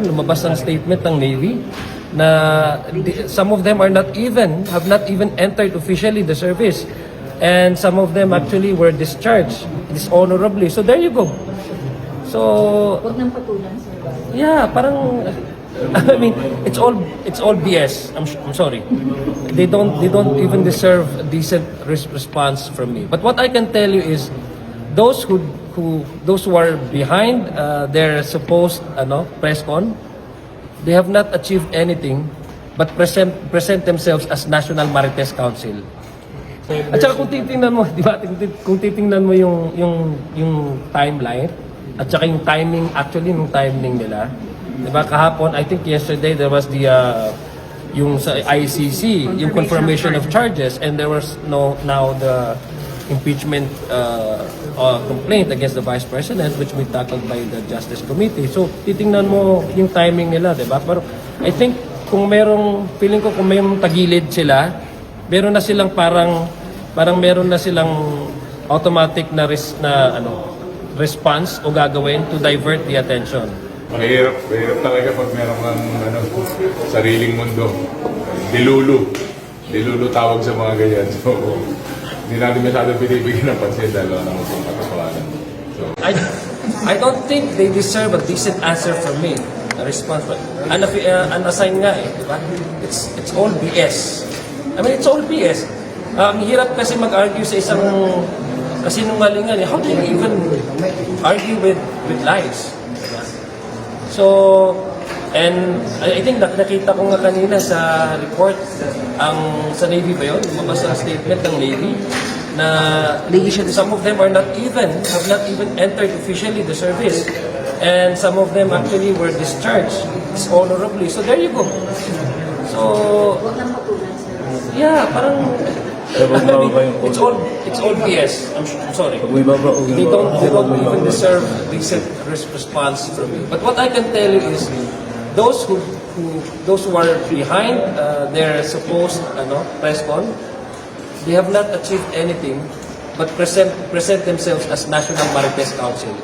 Lumabas ang statement ng Navy na some of them have not even entered officially the service, and some of them actually were discharged dishonorably. So there you go. So Huwag nang patulan, sir. yeah, parang I mean, it's all BS. I'm sorry. They don't even deserve a decent response from me. But what I can tell you is those who are behind their supposed press con, they have not achieved anything but present themselves as National Marites Council. At saka kung titingnan mo, di ba, kung titingnan mo yung timeline at saka yung timing, actually yung timing nila, di ba, kahapon, I think yesterday there was the yung sa ICC, yung confirmation of charges, and there was now the impeachment complaint against the Vice President, which we tackled by the Justice Committee. So, titingnan mo yung timing nila, di ba? Pero I think feeling ko kung mayroong tagilid sila, meron na silang parang meron na silang automatic na response o gagawin to divert the attention. Mahirap talaga pag meron kang sariling mundo. Dilulu tawag sa mga ganyan. So, hindi natin masyadong binibigyan ng pansin dahil wala naman itong katotohanan. So, I don't think they deserve a decent answer from me. A response. But unassigned nga eh, di ba? It's all BS. I mean, it's all BS. Ang hirap kasi mag-argue sa isang kasinungalingan. How do you even argue with lies? Diba? So, and I think nakita ko nga kanina sa report, sa Navy ba yun? Lumabas ang statement ng Navy na some of them have not even entered officially the service, and some of them actually were discharged dishonorably. So there you go. So Huwag nang patulan, sir. yeah, parang I mean, it's all BS. I'm sorry. They don't even deserve a decent response from me. But what I can tell you is those who are behind their supposed press con, they have not achieved anything but present themselves as National Marites Council.